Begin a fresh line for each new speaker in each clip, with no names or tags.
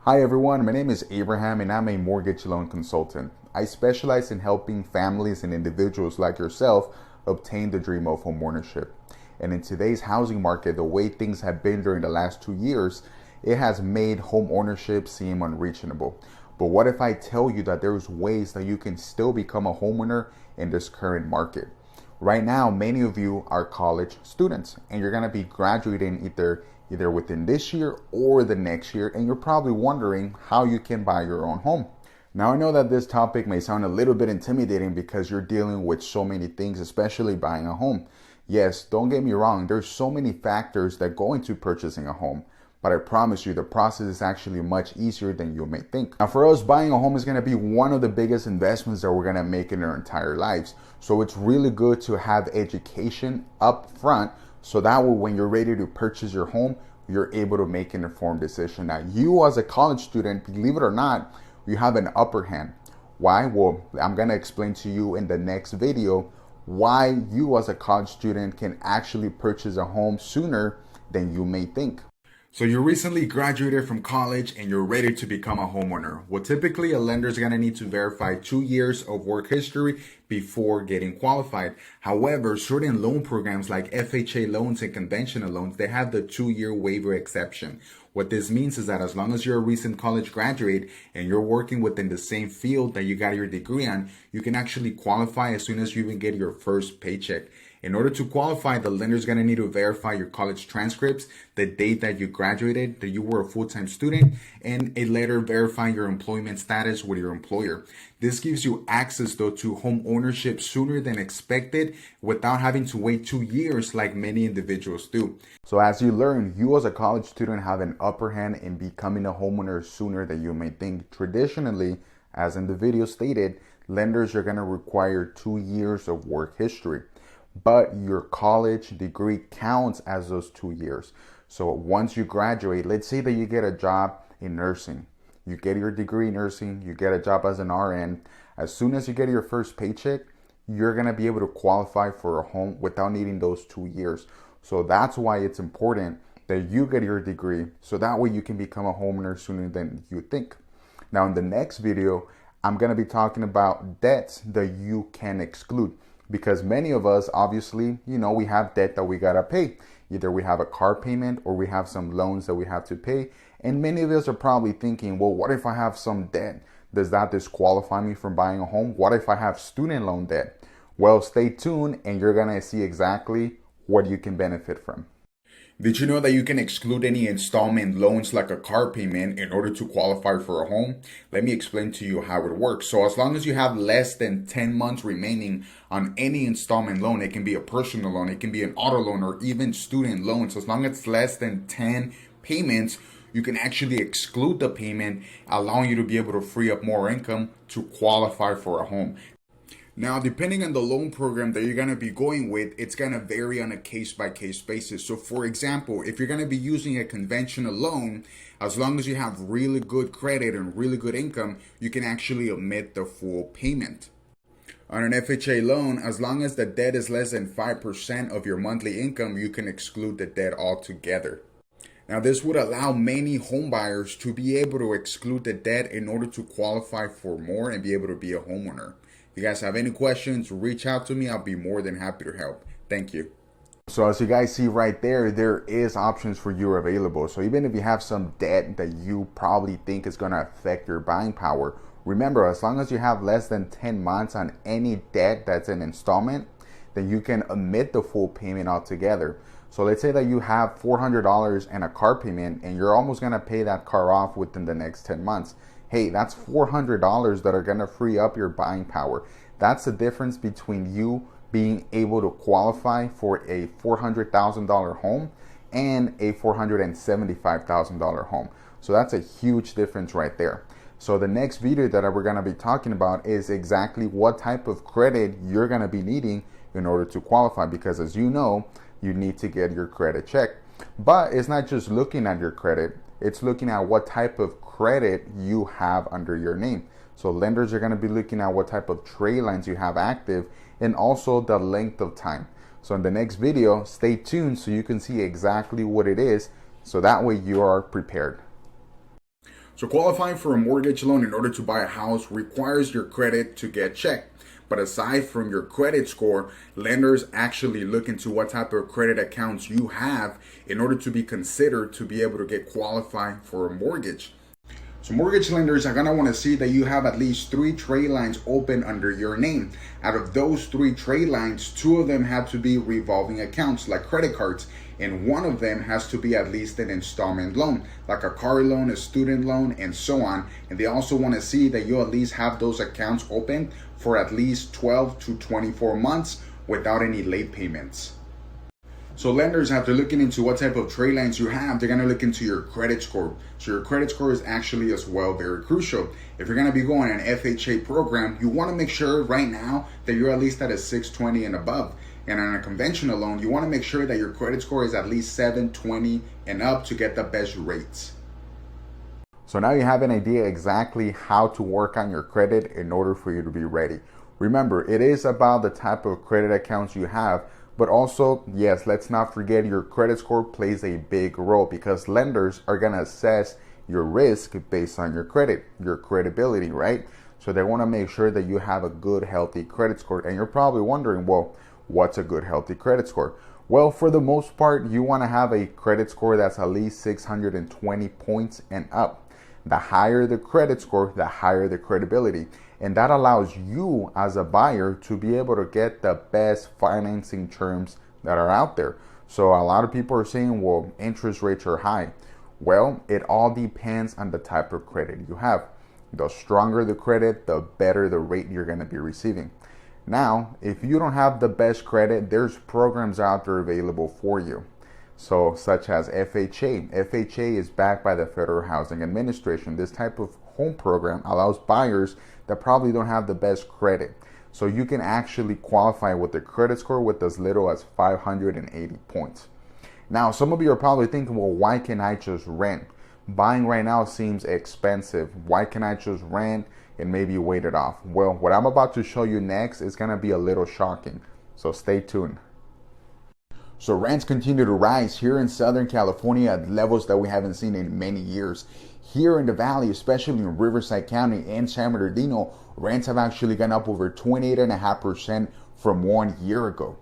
Hi everyone, my name is Abraham and I'm a mortgage loan consultant. I specialize in helping families and individuals like yourself obtain the dream of homeownership. And in today's housing market, the way things have been during the last 2 years, it has made home ownership seem unreachable. But what if I tell you that there's ways that you can still become a homeowner in this current market? Right now, many of you are college students and you're going to be graduating either within this year or the next year, and you're probably wondering how you can buy your own home. Now, I know that this topic may sound a little bit intimidating because you're dealing with so many things, especially buying a home. Yes, don't get me wrong, there's so many factors that go into purchasing a home, but I promise you the process is actually much easier than you may think. Now, for us, buying a home is going to be one of the biggest investments that we're going to make in our entire lives. So it's really good to have education up front, so that way when you're ready to purchase your home, you're able to make an informed decision. Now, you as a college student, believe it or not, you have an upper hand. Why? Well, I'm going to explain to you in the next video why you as a college student can actually purchase a home sooner than you may think. So you recently graduated from college and you're ready to become a homeowner. Well, typically a lender is going to need to verify 2 years of work history before getting qualified. However, certain loan programs like FHA loans and conventional loans, they have the 2-year waiver exception. What this means is that as long as you're a recent college graduate and you're working within the same field that you got your degree on, you can actually qualify as soon as you even get your first paycheck. In order to qualify, the lender is going to need to verify your college transcripts, the date that you graduated, that you were a full-time student, and a letter verifying your employment status with your employer. This gives you access, though, to home ownership sooner than expected without having to wait 2 years like many individuals do. So as you learn, you as a college student have an upper hand in becoming a homeowner sooner than you may think. Traditionally, as in the video stated, lenders are going to require 2 years of work history. But your college degree counts as those 2 years. So once you graduate, let's say that you get a job in nursing. You get your degree in nursing, you get a job as an RN. As soon as you get your first paycheck, you're going to be able to qualify for a home without needing those 2 years. So that's why it's important that you get your degree, so that way you can become a homeowner sooner than you think. Now, in the next video, I'm going to be talking about debts that you can exclude. Because many of us, obviously, we have debt that we gotta pay. Either we have a car payment or we have some loans that we have to pay. And many of us are probably thinking, well, what if I have some debt? Does that disqualify me from buying a home? What if I have student loan debt? Well, stay tuned and you're gonna see exactly what you can benefit from. Did you know that you can exclude any installment loans like a car payment in order to qualify for a home? Let me explain to you how it works. So as long as you have less than 10 months remaining on any installment loan, it can be a personal loan, it can be an auto loan, or even student loans. As long as it's less than 10 payments, you can actually exclude the payment, allowing you to be able to free up more income to qualify for a home. Now, depending on the loan program that you're going to be going with, it's going to vary on a case-by-case basis. So, for example, if you're going to be using a conventional loan, as long as you have really good credit and really good income, you can actually omit the full payment. On an FHA loan, as long as the debt is less than 5% of your monthly income, you can exclude the debt altogether. Now, this would allow many home buyers to be able to exclude the debt in order to qualify for more and be able to be a homeowner. If you guys have any questions, reach out to me. I'll be more than happy to help. Thank you. So as you guys see right there is options for you available. So even if you have some debt that you probably think is going to affect your buying power, remember, as long as you have less than 10 months on any debt that's an installment, then you can omit the full payment altogether. So let's say that you have $400 and a car payment and you're almost going to pay that car off within the next 10 months. Hey, that's $400 that are going to free up your buying power. That's the difference between you being able to qualify for a $400,000 home and a $475,000 home. So that's a huge difference right there. So the next video that we're going to be talking about is exactly what type of credit you're going to be needing in order to qualify, because as you know, you need to get your credit checked. But it's not just looking at your credit, it's looking at what type of credit you have under your name. So lenders are going to be looking at what type of trade lines you have active and also the length of time. So in the next video, stay tuned so you can see exactly what it is, so that way you are prepared. So qualifying for a mortgage loan in order to buy a house requires your credit to get checked. But aside from your credit score, lenders actually look into what type of credit accounts you have in order to be considered to be able to get qualified for a mortgage. So mortgage lenders are going to want to see that you have at least 3 trade lines open under your name. Out of those 3 trade lines, 2 of them have to be revolving accounts like credit cards, and 1 of them has to be at least an installment loan, like a car loan, a student loan, and so on. And they also want to see that you at least have those accounts open for at least 12 to 24 months without any late payments. So lenders, after looking into what type of trade lines you have, they're going to look into your credit score. So your credit score is actually as well very crucial. If you're going to be going an FHA program, you want to make sure right now that you're at least at a 620 and above. And on a conventional loan, you want to make sure that your credit score is at least 720 and up to get the best rates. So now you have an idea exactly how to work on your credit in order for you to be ready. Remember, it is about the type of credit accounts you have, but also, yes, let's not forget your credit score plays a big role because lenders are going to assess your risk based on your credit, your credibility, right? So they want to make sure that you have a good, healthy credit score. And you're probably wondering, well, what's a good, healthy credit score? Well, for the most part, you want to have a credit score that's at least 620 points and up. The higher the credit score, the higher the credibility. And that allows you as a buyer to be able to get the best financing terms that are out there. So a lot of people are saying, well, interest rates are high. Well, it all depends on the type of credit you have. The stronger the credit, the better the rate you're going to be receiving. Now, if you don't have the best credit, there's programs out there available for you. So such as FHA. FHA is backed by the Federal Housing Administration. This type of home program allows buyers that probably don't have the best credit. So you can actually qualify with a credit score with as little as 580 points. Now, some of you are probably thinking, well, why can't I just rent? Buying right now seems expensive. Why can't I just rent and maybe wait it off? Well, what I'm about to show you next is going to be a little shocking. So stay tuned. So rents continue to rise here in Southern California at levels that we haven't seen in many years. Here in the Valley, especially in Riverside County and San Bernardino, rents have actually gone up over 28.5% from 1 year ago.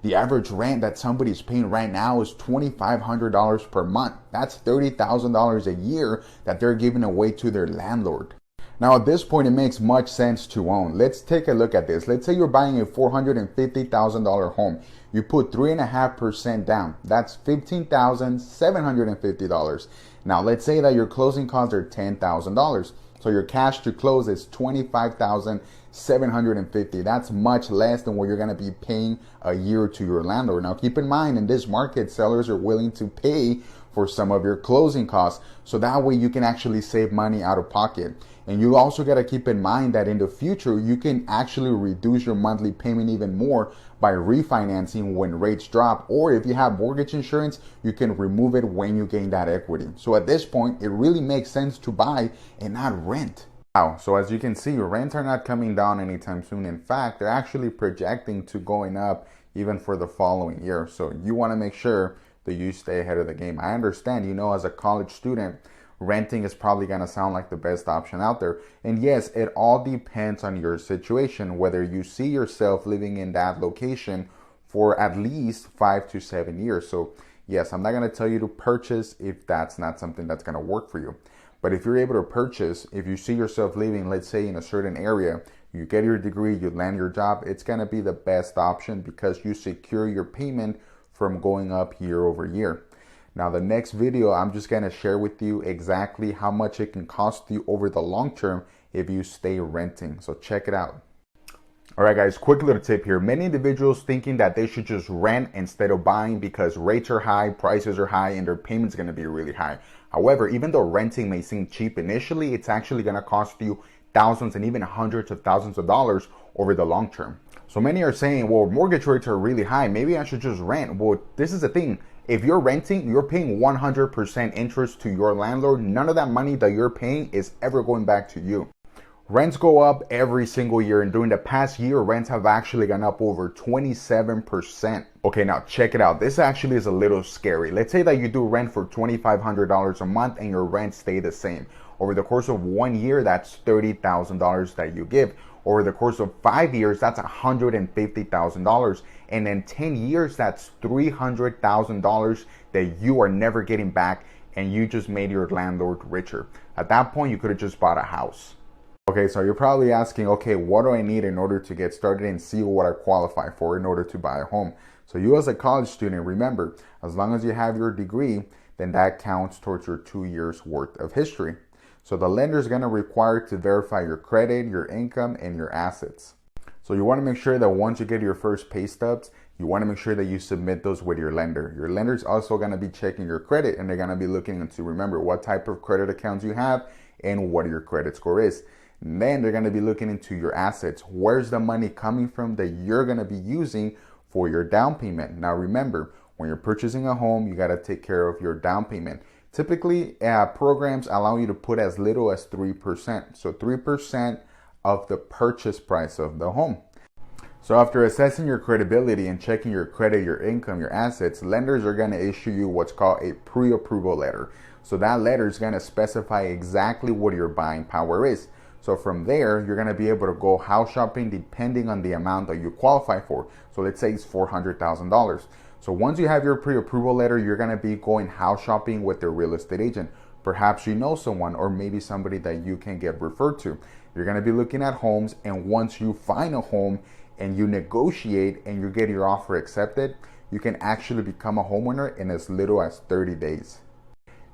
The average rent that somebody's paying right now is $2,500 per month. That's $30,000 a year that they're giving away to their landlord. Now at this point, it makes much sense to own. Let's take a look at this. Let's say you're buying a $450,000 home. You put 3.5% down. That's $15,750. Now let's say that your closing costs are $10,000. So your cash to close is $25,750. That's much less than what you're going to be paying a year to your landlord. Now keep in mind, in this market, sellers are willing to pay for some of your closing costs. So that way you can actually save money out of pocket. And you also got to keep in mind that in the future, you can actually reduce your monthly payment even more by refinancing when rates drop. Or if you have mortgage insurance, you can remove it when you gain that equity. So at this point, it really makes sense to buy and not rent. Wow. So as you can see, rents are not coming down anytime soon. In fact, they're actually projecting to going up even for the following year. So you want to make sure that you stay ahead of the game. I understand, as a college student, renting is probably going to sound like the best option out there. And yes, it all depends on your situation, whether you see yourself living in that location for at least 5 to 7 years. So yes, I'm not going to tell you to purchase if that's not something that's going to work for you. But if you're able to purchase, if you see yourself living, let's say in a certain area, you get your degree, you land your job, it's going to be the best option because you secure your payment from going up year over year. Now, the next video, I'm just going to share with you exactly how much it can cost you over the long term if you stay renting. So check it out. All right, guys, quick little tip here. Many individuals thinking that they should just rent instead of buying because rates are high, prices are high, and their payment's going to be really high. However, even though renting may seem cheap initially, it's actually going to cost you thousands and even hundreds of thousands of dollars over the long term. So many are saying, well, mortgage rates are really high. Maybe I should just rent. Well, this is the thing. If you're renting, you're paying 100% interest to your landlord. None of that money that you're paying is ever going back to you. Rents go up every single year, and during the past year, rents have actually gone up over 27%. Okay, now check it out. This actually is a little scary. Let's say that you do rent for $2,500 a month and your rent stay the same. Over the course of 1 year, that's $30,000 that you give. Over the course of 5 years, that's $150,000. And in 10 years, that's $300,000 that you are never getting back, and you just made your landlord richer. At that point, you could have just bought a house. Okay, so you're probably asking, okay, what do I need in order to get started and see what I qualify for in order to buy a home? So you as a college student, remember, as long as you have your degree, then that counts towards your 2 years worth of history. So the lender is going to require to verify your credit, your income, and your assets. So you want to make sure that once you get your first pay stubs, you want to make sure that you submit those with your lender. Your lender is also going to be checking your credit, and they're going to be looking into, remember, what type of credit accounts you have and what your credit score is. And then they're going to be looking into your assets. Where's the money coming from that you're going to be using for your down payment? Now remember, when you're purchasing a home, you got to take care of your down payment. Typically, programs allow you to put as little as 3%. So 3% of the purchase price of the home. So after assessing your credibility and checking your credit, your income, your assets, lenders are going to issue you what's called a pre-approval letter. So that letter is going to specify exactly what your buying power is. So from there, you're going to be able to go house shopping depending on the amount that you qualify for. So let's say it's $400,000. So once you have your pre-approval letter, you're going to be going house shopping with the real estate agent. Perhaps you know someone, or maybe somebody that you can get referred to. You're going to be looking at homes, and once you find a home and you negotiate and you get your offer accepted, you can actually become a homeowner in as little as 30 days.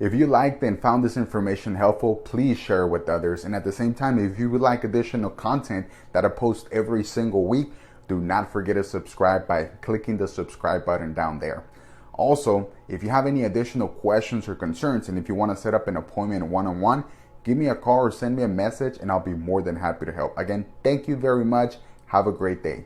If you liked and found this information helpful, please share it with others. And at the same time, if you would like additional content that I post every single week, do not forget to subscribe by clicking the subscribe button down there. Also, if you have any additional questions or concerns, and if you want to set up an appointment one-on-one, give me a call or send me a message, and I'll be more than happy to help. Again, thank you very much. Have a great day.